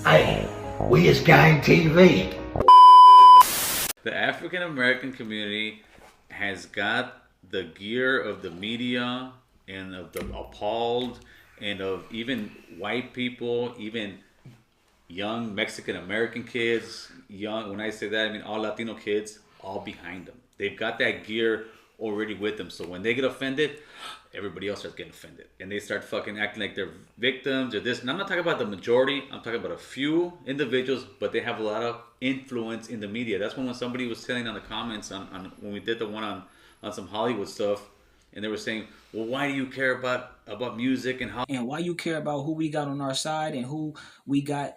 Hey, we is Gang TV. The African American community has got the gear of the media and of the appalled and of even white people, even young Mexican American kids, young, when I say that, I mean all Latino kids, all behind them. They've got that gear already with them. So when they get offended, everybody else starts getting offended. And they start fucking acting like they're victims or this. And I'm not talking about the majority, I'm talking about a few individuals, but they have a lot of influence in the media. That's when somebody was telling on the comments on when we did the one on some Hollywood stuff, and they were saying, well, why do you care about music and how, and why you care about who we got on our side and who we got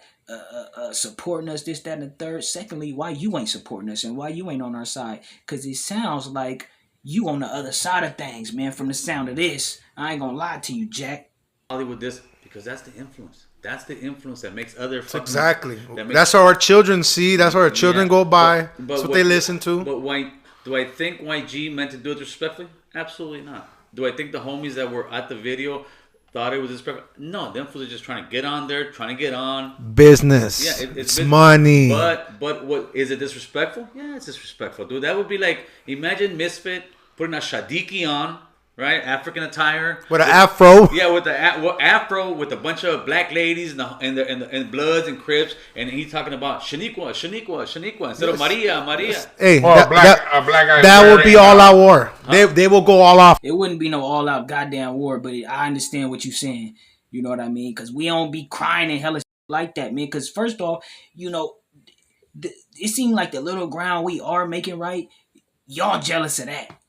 supporting us, this, that, and the third. Secondly, why you ain't supporting us and why you ain't on our side? Because it sounds like you on the other side of things, man, from the sound of this. I ain't gonna lie to you, Jack. Hollywood this, because that's the influence. That's the influence that makes other fucking, exactly. That That's what our children see. That's what our children go by. But that's what they listen to. But why do I think W.I.G meant to do it respectfully? Absolutely not. Do I think the homies that were at the video thought it was disrespectful? No, them fools are just trying to get on there, trying to get on. Business. Yeah, it's business. Money. But what is it disrespectful? Yeah, it's disrespectful, dude. That would be like, imagine Misfit putting a shadiki on, right? African attire with an afro. Yeah, with the afro with a bunch of black ladies and Bloods and Crips, and he's talking about Shaniqua instead of Maria. Hey, black guy. That would be all out war. Huh? They will go all off. It wouldn't be no all out goddamn war, but I understand what you're saying. You know what I mean? Because we don't be crying and hella like that, man. Because first off, you know, it seemed like the little ground we are making right, y'all jealous of that.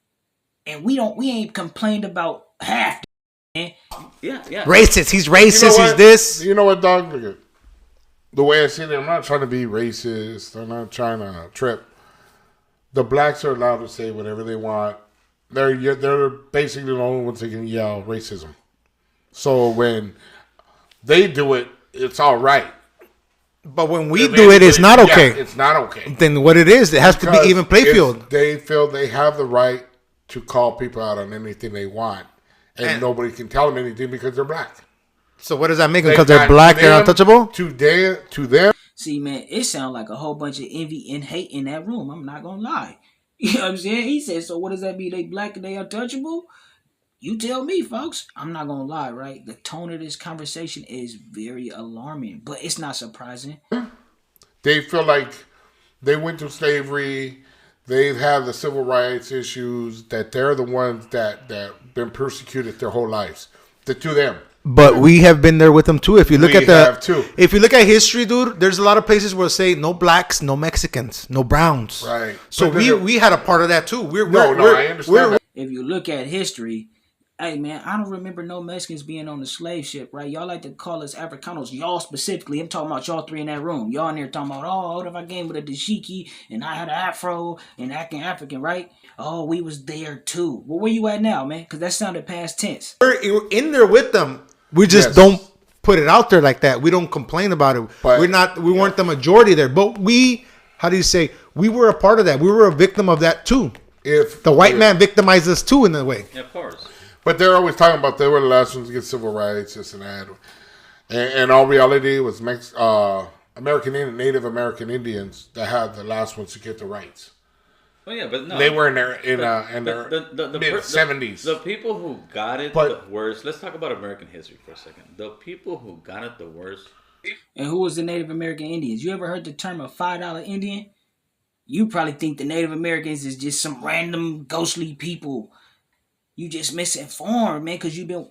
And we ain't complained about half, man. Yeah. Racist. He's racist. He's this. You know what, dog? The way I see it, I'm not trying to be racist. I'm not trying to trip. The blacks are allowed to say whatever they want. They're basically the only ones that can yell racism. So when they do it, it's all right. But when we do it, it's not okay. Yeah, it's not okay. Then what it is, it has to be even playfield. They feel they have the right to call people out on anything they want, and nobody can tell them anything because they're black. So what does that make them? Because they're black, they're untouchable? To them. See, man, it sounds like a whole bunch of envy and hate in that room. I'm not gonna lie. You know what I'm saying? He said, so what does that mean? They black and they untouchable? You tell me, folks. I'm not gonna lie, right? The tone of this conversation is very alarming, but it's not surprising. They feel like they went through slavery. They have the civil rights issues, that they're the ones that been persecuted their whole lives. To them. But we have been there with them too. If you look if you look at history, dude, there's a lot of places where say no blacks, no Mexicans, no browns. Right. So we had a part of that too. I understand that. If you look at history, hey, man, I don't remember no Mexicans being on the slave ship, right? Y'all like to call us Africanos. Y'all specifically. I'm talking about y'all three in that room. Y'all in there talking about, oh, what if I came with a dashiki and I had an afro and acting African, right? Oh, we was there too. Well, where you at now, man? Because that sounded past tense. We're in there with them. We just don't put it out there like that. We don't complain about it. But we weren't the majority there. But we were a part of that. We were a victim of that too. If the white man victimized us too in a way. Yeah, of course. But they're always talking about they were the last ones to get civil rights, this and that. And all reality was Native American Indians that had the last ones to get the rights. Well, yeah, but no. They were in their mid-70s. The people who got it the worst, let's talk about American history for a second. The people who got it the worst. And who was the Native American Indians? You ever heard the term a $5 Indian? You probably think the Native Americans is just some random ghostly people. You just misinformed, man, because you've been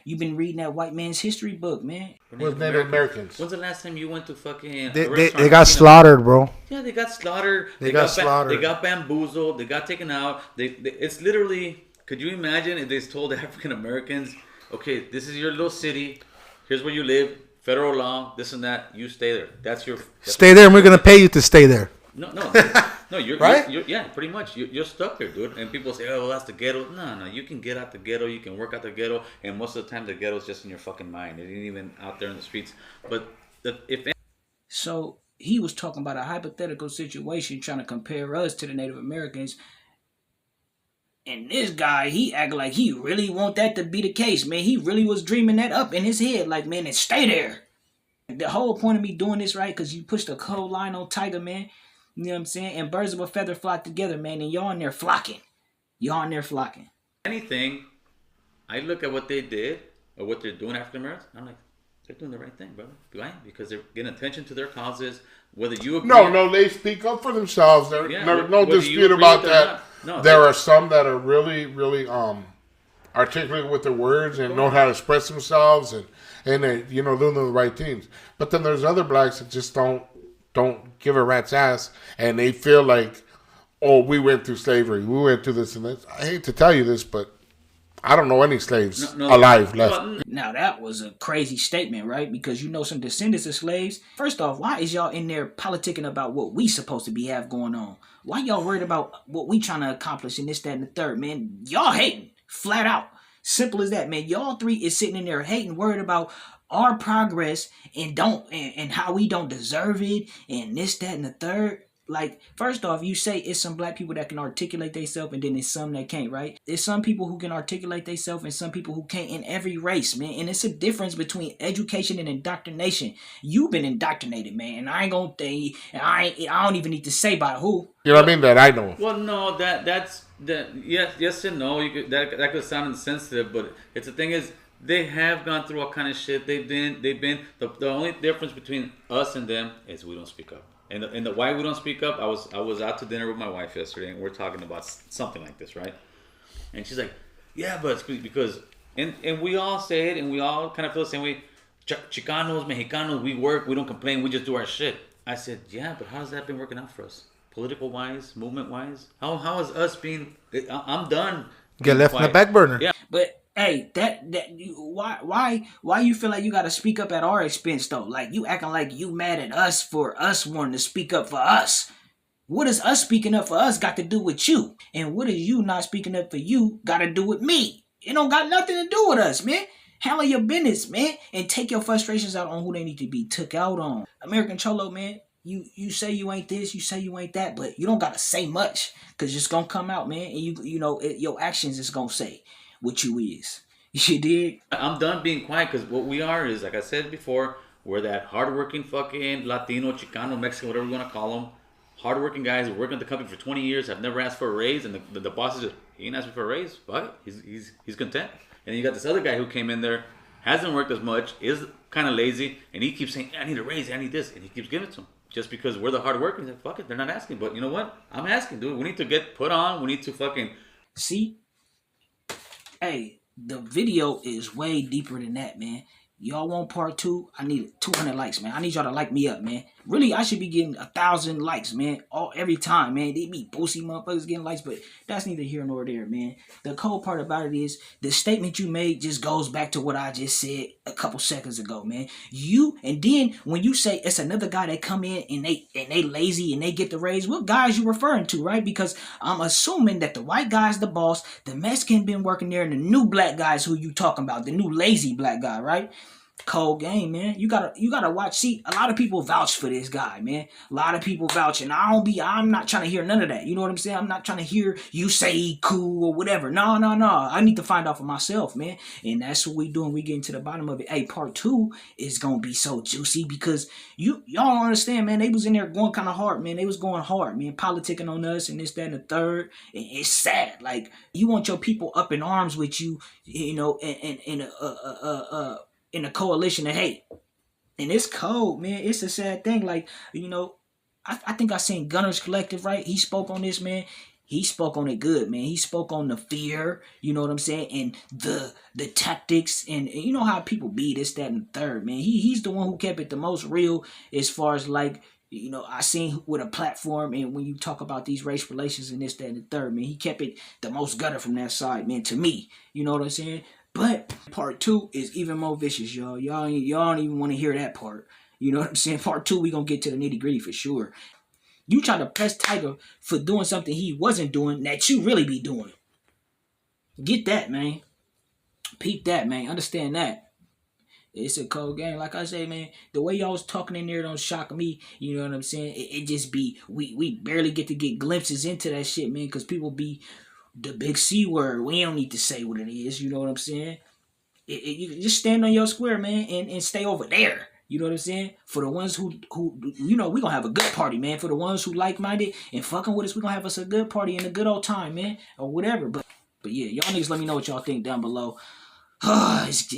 reading that white man's history book, man. With Native Americans. When's the last time you went to fucking? They got slaughtered, bro. Yeah, they got slaughtered. They got slaughtered. They got bamboozled. They got taken out. It's literally. Could you imagine if they told African Americans, okay, this is your little city. Here's where you live. Federal law, this and that. You stay there. Stay there, and we're gonna pay you to stay there. No, you're right. Yeah, pretty much. You're stuck there, dude. And people say, "Oh, well, that's the ghetto." No, you can get out the ghetto. You can work out the ghetto, and most of the time, the ghetto is just in your fucking mind. It ain't even out there in the streets. But so he was talking about a hypothetical situation, trying to compare us to the Native Americans. And this guy, he act like he really want that to be the case, man. He really was dreaming that up in his head, like, man, and stay there. The whole point of me doing this, right, because you pushed a cold line on Tiger, man. You know what I'm saying? And birds of a feather flock together, man. And y'all in there flocking. Y'all in there flocking. Anything, I look at what they did or what they're doing African Americans. I'm like, they're doing the right thing, brother. Why? Because they're getting attention to their causes. Whether you agree, no, they speak up for themselves. There's no dispute about that. No, there are some that are really, really articulate with their words and know how to express themselves and they, doing the right things. But then there's other blacks that just don't give a rat's ass, and they feel like, oh, we went through slavery, we went through this and this. I hate to tell you this, but I don't know any slaves alive left. Now that was a crazy statement, right? Because some descendants of slaves. First off, why is y'all in there politicking about what we supposed to have going on? Why y'all worried about what we trying to accomplish in this, that, and the third, man? Y'all hating, flat out. Simple as that, man. Y'all three is sitting in there hating, worried about our progress and how we don't deserve it and this, that, and the third. Like, first off, you say it's some black people that can articulate themselves, and then there's some that can't, right? There's some people who can articulate themselves and some people who can't in every race, man. And it's a difference between education and indoctrination. You've been indoctrinated, man, and I ain't gonna think, I don't even need to say by who. You know what I mean? That I know. Well, no, that's yes and no. That could sound insensitive, but the thing is, they have gone through all kind of shit. They've been the only difference between us and them is we don't speak up. And the why we don't speak up, I was out to dinner with my wife yesterday, and we're talking about something like this, right? And she's like, yeah, but it's because and we all say it, and we all kind of feel the same way. Chicanos, Mexicanos, we work, we don't complain, we just do our shit. I said, yeah, but how's that been working out for us? Political wise, movement wise, how has us been? I'm done. Get left in the back burner. Yeah, but. Hey, why you feel like you gotta speak up at our expense though? Like you acting like you mad at us for us wanting to speak up for us. What does us speaking up for us got to do with you? And what does you not speaking up for you got to do with me? It don't got nothing to do with us, man. Handle your business, man, and take your frustrations out on who they need to be took out on. American Cholo, man. You say you ain't this, you say you ain't that, but you don't gotta say much, cause it's gonna come out, man, and your actions is gonna say what you is. You dig? I'm done being quiet because what we are is, like I said before, we're that hardworking fucking Latino, Chicano, Mexican, whatever you want to call them. Hardworking guys who work at the company for 20 years, have never asked for a raise, and the boss is just, he ain't asked me for a raise. Fuck it. He's content. And then you got this other guy who came in there, hasn't worked as much, is kind of lazy, and he keeps saying, I need a raise, I need this, and he keeps giving it to him. Just because we're the hard workers, like, fuck it, they're not asking. But you know what? I'm asking, dude. We need to get put on. We need to fucking... See? Hey, the video is way deeper than that, man. Y'all want part 2? I need 200 likes, man. I need y'all to like me up, man. Really, I should be getting 1,000 likes, man. Every time, man. They be boosty motherfuckers getting likes, but that's neither here nor there, man. The cold part about it is the statement you made just goes back to what I just said a couple seconds ago, man. And then when you say it's another guy that come in and they lazy and they get the raise, what guys you referring to, right? Because I'm assuming that the white guy's the boss, the Mexican been working there, and the new black guys who you talking about, the new lazy black guy, right? Cold game, man. You gotta watch. See, a lot of people vouch for this guy, man. A lot of people vouch, and I'm not trying to hear none of that. You know what I'm saying? I'm not trying to hear you say he cool or whatever. No. I need to find out for myself, man. And that's what we doing. We getting to the bottom of it. Hey, part 2 is gonna be so juicy because y'all don't understand, man. They was in there going kind of hard, man. They was going hard, man. Politicking on us and this, that, and the third. And it's sad. Like, you want your people up in arms with you, you know, in a coalition of hate. And it's cold, man. It's a sad thing. Like, you know, I think I seen Gunners Collective, right? He spoke on this, man. He spoke on it good, man. He spoke on the fear, you know what I'm saying, and the tactics, and you know how people be this, that, and the third, man. He's the one who kept it the most real as far as, like, you know, I seen with a platform, and when you talk about these race relations and this, that, and the third, man, he kept it the most gutter from that side, man, to me. You know what I'm saying? But part 2 is even more vicious, y'all. Y'all don't even want to hear that part. You know what I'm saying? Part 2, we gonna get to the nitty gritty for sure. You try to press Tiger for doing something he wasn't doing that you really be doing. Get that, man. Peep that, man. Understand that. It's a cold game. Like I say, man, the way y'all was talking in there don't shock me. You know what I'm saying? It just be, we barely get to get glimpses into that shit, man, because people be the big C word. We don't need to say what it is. You know what I'm saying? You just stand on your square, man, and stay over there. You know what I'm saying? For the ones who we gonna have a good party, man. For the ones who like-minded and fucking with us, we gonna have us a good party and a good old time, man, or whatever. But yeah, y'all niggas let me know what y'all think down below. It's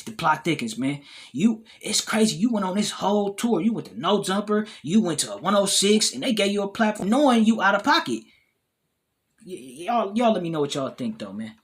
the plot thickens, man. It's crazy. You went on this whole tour. You went to No Jumper. You went to 106, and they gave you a platform knowing you out of pocket. Y'all let me know what y'all think, though, man.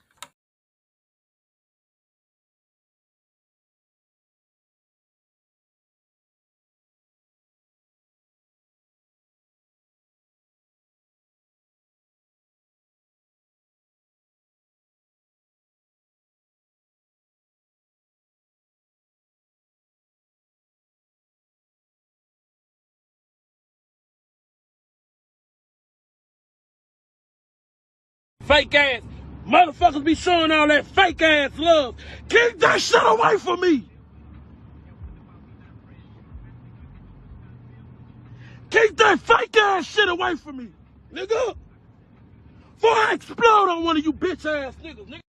Fake ass motherfuckers be showing all that fake ass love. Keep that shit away from me. Keep that fake ass shit away from me, nigga. Before I explode on one of you bitch ass niggas, nigga.